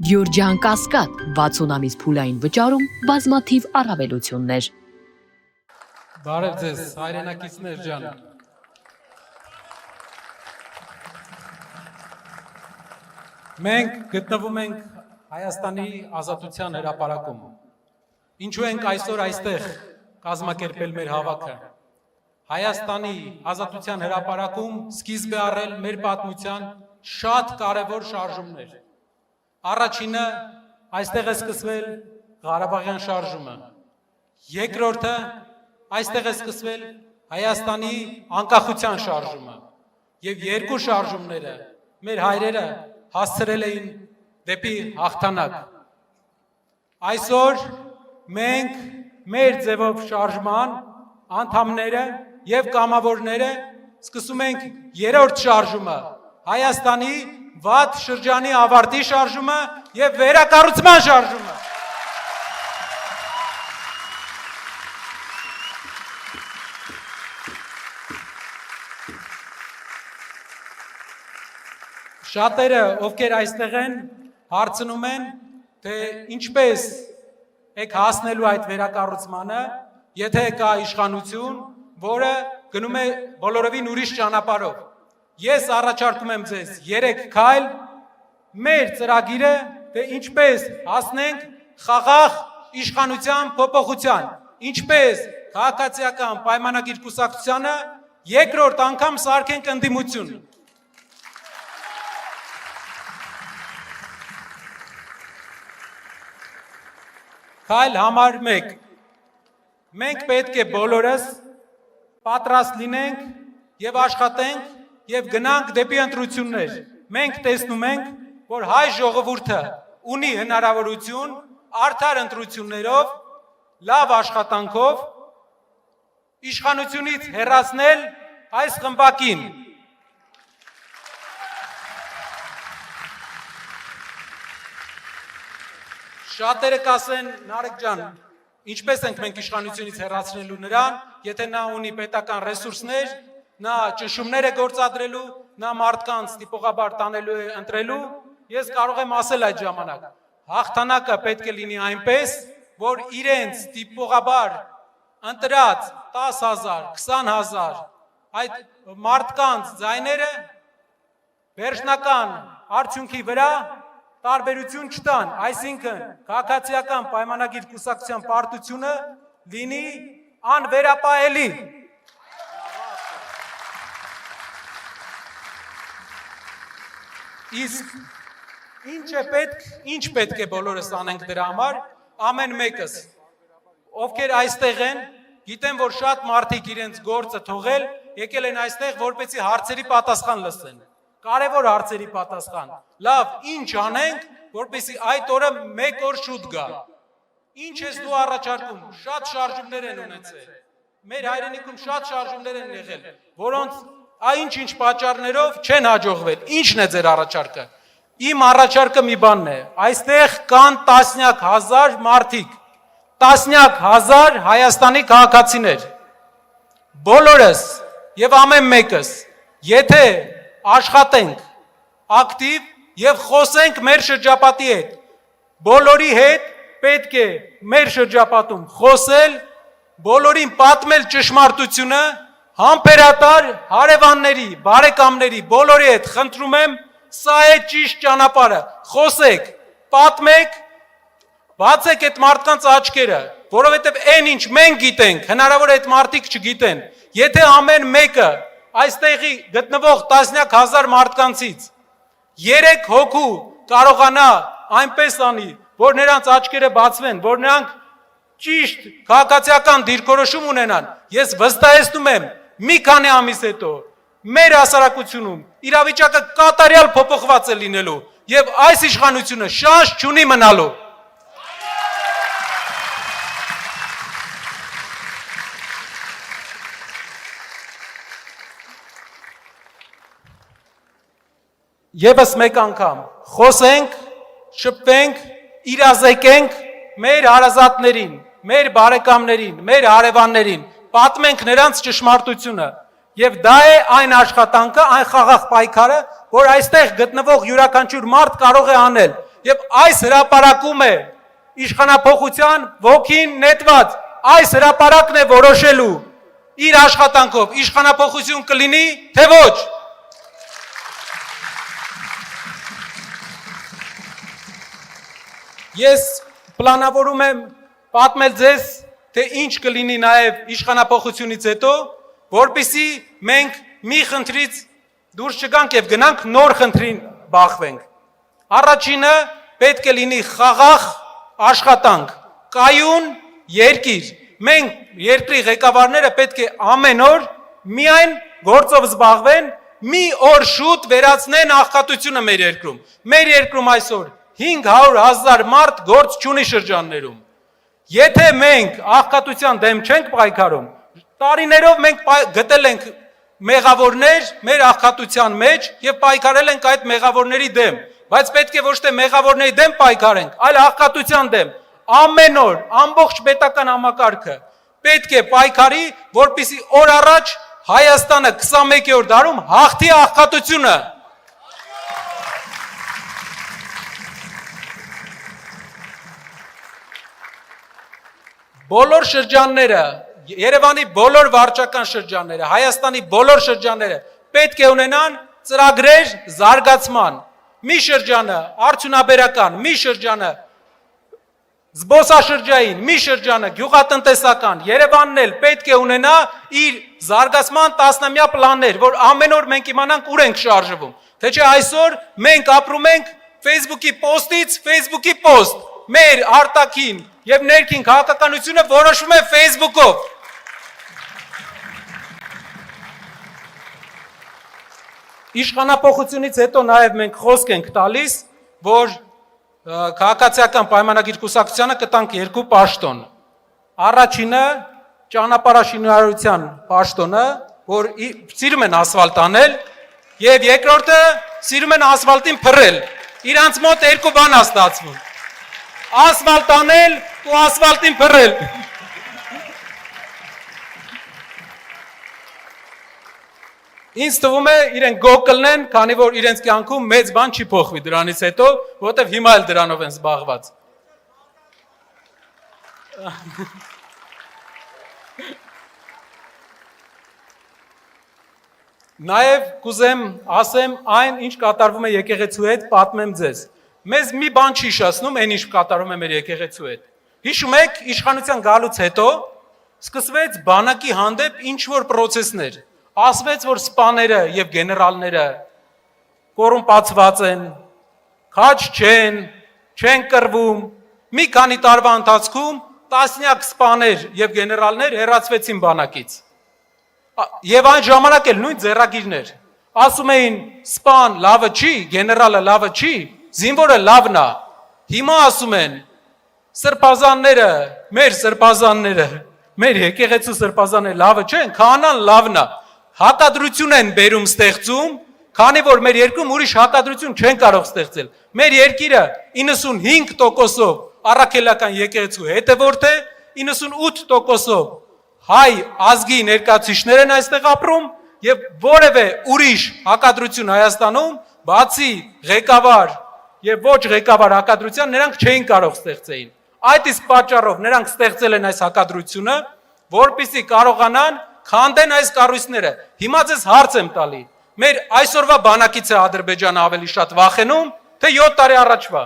Գյուրջան Կասկադ 60 ամիս փուլային վճարում բազմաթիվ առավելություններ։ Բարև ձեզ, հայրենակիցներ ջան։ Մենք գտնվում ենք Հայաստանի ազատության հրապարակում։ Ինչու ենք այսօր այստեղ կազմակերպել մեր հավաքը։ Հայաստանի ազատության հրապարակում սկիզբ է առել մեր պատմության շատ կարևոր շարժումներ։ Առաջինը այստեղ է սկսվել Ղարաբաղյան շարժումը։ Երկրորդը այստեղ է սկսվել Հայաստանի անկախության շարժումը։ Եվ երկու շարժումները մեր հայրերը հասցրել էին դեպի հաղթանակ։ Այսօր մենք մեր ձևով շարժման անդամները եւ կամավորները սկսում ենք երրորդ շարժումը, Հայաստանի վատ շրջանի ավարտի շարժումը եւ վերակառուցման շարժումը։ Շատերը, ովքեր այստեղ են, հարցնում են, թե ինչպես եք հասնելու այդ վերակառուցմանը, եթե կա իշխանություն, որը գնում է բոլորովին ուրիշ ճանապարհով։ Ես առաջարկում եմ ձեզ 3 քայլ մեր ծրագիրը, թե ինչպես հասնենք խաղաղ իշխանության փոփոխության, ինչպես քաղաքացիական պայմանագիր կուսակցությանը երկրորդ անգամ սարքենք ընդդիմություն։ Քայլ համար 1. Մենք պետք է բոլորս պատրաստ լինենք եւ աշխատենք եւ գնանք դեպի ընտրություններ։ Մենք տեսնում ենք, որ հայ ժողովուրդը ունի հնարավորություն արդար ընտրություններով, լավ աշխատանքով իշխանությունից հեռացնել այս խմբակին։ Շատերը կասեն, Նարեկ ջան, ինչպես ենք մենք իշխանությունից հեռացնելու նրան, եթե նա ունի պետական ռեսուրսներ, նա ճնշումներ է գործադրելու, նա մարդկանց տիպողաբար տանելու է ընտրելու, ես կարող եմ ասել այդ ժամանակ, հաղթանակը պետք է լինի այնպես, որ իրենց տիպողաբար ընտրած 10,000, 20,000 այդ մարդկանց ձայները վերջնական արդյունքի վրա տարբերություն չտան, այսինքն քաղաքացիական պայմանագիր կուսակցության պարտությունը լինի անվերապահելի։ Իսկ ինչ պետք է բոլորս անենք դրա համար, ամեն մեկս, ովքեր այստեղ են, գիտեն, որ շատ մարդիկ իրենց գործը թողել, եկել են այստեղ, որպեսզի հարցերի պատասխան լսեն։ Կարևոր հարցերի պատասխան։ Լավ, ինչ անենք, որպեսզի այդ օրը մեկ օր շուտ գա։ Ինչ ես դու առաջարկում։ Շատ շարժումներ են ունեցել։ Մեր հայրենիքում շատ շարժումներ են եղել, որոնց ինչ պատճառներով չեն հաջողվել։ Ինչն է ձեր առաջարկը։ Իմ առաջարկը մի բանն է։ Այստեղ կան տասնյակ հազար մարդիկ, տասնյակ հազար Հայաստանի քաղաքացիներ։ Բոլորս եւ ամեն մեկս, եթե աշխատենք ակտիվ եւ խոսենք մեր շրջապատի հետ, բոլորի հետ պետք է մեր շրջապատում խոսել, բոլորին պատմել ճշմարտությունը, համբերատար հարևանների, բարեկամների, բոլորի հետ խնդրում եմ, սա է ճիշտ ճանապարհը, խոսեք, պատմեք, բացեք այդ մարդկանց աչքերը, որովհետև այն ինչ մենք գիտենք, հնարավոր է այդ մարդիկ չգիտեն, եթե ամեն մեկը այստեղի գտնվող տասնյակ հազար մարդկանցից 3 հոգու կարողանա այնպես անի, որ նրանց աչքերը բացվեն, որ նրանք ճիշտ քաղաքացիական դիրքորոշում ունենան, ես վստահեցնում եմ, մի քանի ամիս հետո մեր հասարակությունում իրավիճակը կատարյալ փոփոխված է լինելու եւ այս իշխանությունը շանս չունի մնալու։ Եվս մեկ անգամ խոսենք, շփվենք, իրազեկենք մեր հարազատներին, մեր բարեկամներին, մեր հարևաններին, պատմենք նրանց ճշմարտությունը եւ դա է այն աշխատանքը, այն խաղաղ պայքարը, որ այստեղ գտնվող յուրաքանչյուր մարդ կարող է անել եւ այս հրապարակում է իշխանապողության ոգին նետված, այս հրապարակն է որոշելու իր աշխատանքով իշխանապողություն կլինի, թե ոչ։ Ես պլանավորում եմ պատմել ձեզ, թե ինչ կլինի նաև իշխանապողությունից հետո, որպեսզի մենք մի խնդրից դուրս չգանք եւ գնանք նոր խնդրին բախվենք։ Առաջինը պետք է լինի խաղաղ աշխատանք, կայուն երկիր։ Մենք երկրի ղեկավարները պետք է ամեն օր միայն գործով զբաղվեն, մի օր շուտ վերացնեն աղքատությունը մեր երկրում։ Մեր երկրում այսօր 500,000 մարդ գործ չունի շրջաններում։ Եթե մենք աղքատության դեմ չենք պայքարում, տարիներով մենք գտել ենք մեղավորներ մեր աղքատության մեջ եւ պայքարել ենք այդ մեղավորների դեմ, բայց պետք է ոչ թե մեղավորների դեմ պայքարենք, այլ աղքատության դեմ։ Ամեն օր ամբողջ պետական համակարգը պետք է պայքարի, որպեսզի օր առաջ Հայաստանը 21-րդ դարում հաղթի աղքատությունը։ Բոլոր շրջանները, Երևանի բոլոր վարչական շրջանները, Հայաստանի բոլոր շրջանները պետք է ունենան ծրագրեր զարգացման։ Մի շրջանը արդյունաբերական, մի շրջանը զբոսաշրջային, մի շրջանը գյուղատնտեսական, Երևանն էլ պետք է ունենա իր զարգացման տասնամյա պլաններ, որ ամեն օր մենք իմանանք ուր ենք շարժվում։ Թե չէ այսօր մենք ապրում ենք Facebook-ի post-ից Facebook-ի post, մեր արտաքին եւ ներքին քաղաքականությունը որոշվում է Facebook-ով։ Իշխանապողությունից հետո նաեւ մենք խոսք ենք տալիս, որ քաղաքացիական պայմանագիր կուսակցությանը կտանք 2 պաշտոն։ Առաջինը ճանապարհաշինարարության պաշտոնը, որ սիրում են ասֆալտ անել, եւ երկրորդը սիրում են ասֆալտին փռել։ Իրանց մոտ 2 բան է ստացվում։ Ասֆալտ անել ու ասֆալտին փռել։ Ինձ թվում է իրենք գող կլնեն, քանի որ իրենց կյանքում մեծ բան չի փոխվի դրանից հետո, որովհետև հիմա էլ դրանով են զբաղված։ Նաև կուզեմ ասեմ այն, ինչ կատարվում է եկեղեցու հետ, պատմեմ ձեզ։ Մեզ մի բան չի հիշեցնում, այն ինչ կատարում է մեր եկեղեցու հետ։ Հիշում եք, իշխանության գալուց հետո սկսվեց բանակի հանդեպ ինչ-որ պրոցեսներ։ Ասվեց, որ սպաները եւ գեներալները կոռումպացված են, քաջ չեն կռվում։ Մի քանի տարվա ընթացքում տասնյակ սպաներ եւ գեներալներ հեռացվեցին բանակից։ Եվ այն ժամանակ էլ նույն ձեռագիրներ։ Ասում էին, սպան լավը չի, գեներալը լավը չի, զինվորը լավն է։ Հիմա ասում են, սրբազանները, մեր եկեղեցու սրբազանները լավը չեն, քահանան լավն է։ Հակադրություն են բերում ստեղծում, քանի որ մեր երկրում ուրիշ հակադրություն չեն կարող ստեղծել։ Մեր երկիրը 95%-ով առաքելական եկեղեցու հետևորդ է, 98%-ով հայ ազգի ներկայացուցիչներ են այստեղ ապրում եւ որևէ ուրիշ հակադրություն Հայաստանում, բացի ղեկավար եւ ոչ ղեկավար հակադրության, նրանք չէին կարող ստեղծեին։ Այդ իսկ պատճառով նրանք ստեղծել են այս հակադրությունը, որպեսզի կարողանան քանդեն այս կառույցները։ Հիմա ձեզ հարց եմ տալի։ Մեր այսօրվա բանակից է Ադրբեջանը ավելի շատ վախենում, թե 7 տարի առաջվա։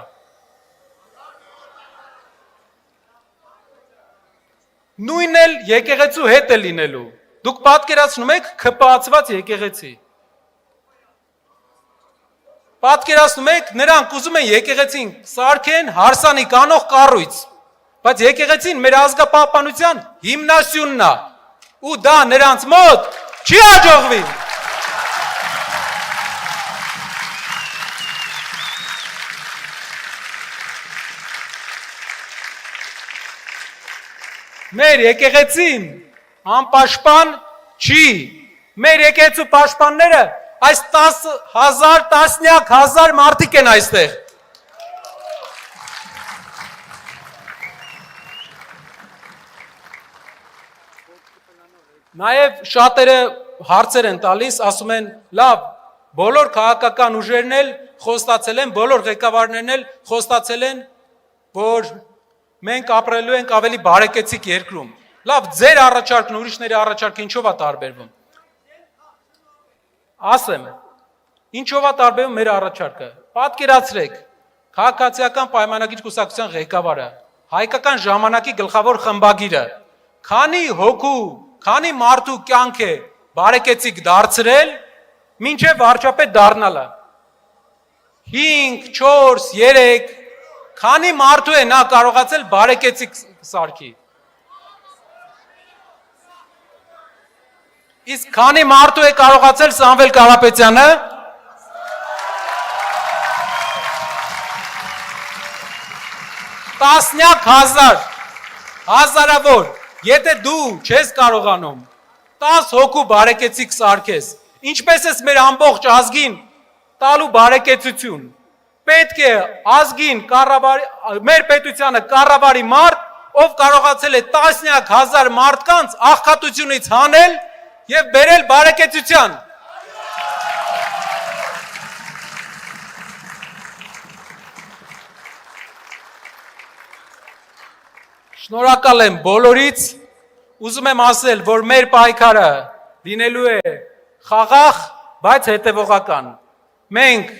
Նույնն էլ եկեղեցու հետ է լինելու։ Դուք պատկերացնում եք ՔՊԱ-ված եկեղեցի։ Պատկերացնում եք, նրանք ուզում են եկեղեցին սարքեն հարսանիք անող կառույց, բայց եկեղեցին մեր ազգապահպանության հիմնասյունն է, ու դա նրանց մոտ չի հաջողվի։ Մեր եկեղեցին անպաշտպան չի։ Մեր եկեղեցու պաշտպանները այս 10,000, տասնյակ հազար մարդիկ են այստեղ։ Նաև շատերը հարցեր են տալիս, ասում են, լավ, բոլոր քաղաքական ուժերն էլ խոստացել են, բոլոր ղեկավարներն էլ խոստացել են, որ մենք ապրելու ենք ավելի բարեկեցիկ երկրում։ Լավ, ձեր առաջարկն ուրիշների առաջարկը ինչով է տարբերվում։ Ասեմ, ինչով է տարբերվում մեր առաջարկը։ Պատկերացրեք, քաղաքացիական պայմանագիր կուսակցության ղեկավարը, հայկական ժամանակի գլխավոր խմբագիրը, քանի հոգու, քանի մարդու կյանք է բարեկեցիկ դարձրել, մինչև վարչապետ դառնալը։ 5, 4, 3, քանի մարդու է նա կարողացել բարեկեցիկ սարքի։ Իսկ քանի մարդու է կարողացել Սամվել Կարապետյանը։ Տասնյակ հազար, հազարավոր, եթե դու չես կարողանում 10 հոգու բարեկեցիկ սարքես, ինչպես ես մեր ամբողջ ազգին տալու բարեկեցություն, պետք է ազգին մեր պետությանը կառավարի մարդ, ով կարողացել է տասնյակ հազար մարդկանց աղքատությունից հանել և բերել բարեկեցության։ Շնորհակալ եմ բոլորից, ուզում եմ ասել, որ մեր պայքարը լինելու է խաղաղ, բայց հետևողական։ Մենք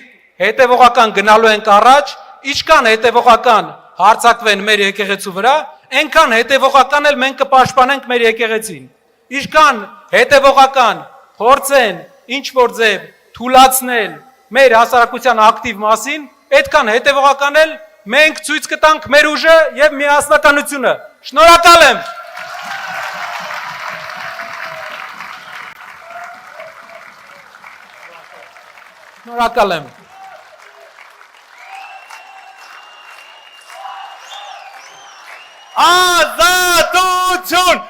հետևողական գնալու ենք առաջ, ինչքան հետևողական հարձակվեն մեր եկեղեցու վրա, այնքան հետևողական էլ մենք կպաշտպանենք մեր եկեղեցին։ Ինչքան հետևողական փորձեն ինչ-որ ձև թուլացնել մեր հասարակության ակտիվ մասին, այդքան հետևողական էլ մենք ցույց կտանք մեր ուժը եւ միասնականությունը։ Շնորհակալ եմ։ Շնորհակալ եմ։ Ազատություն,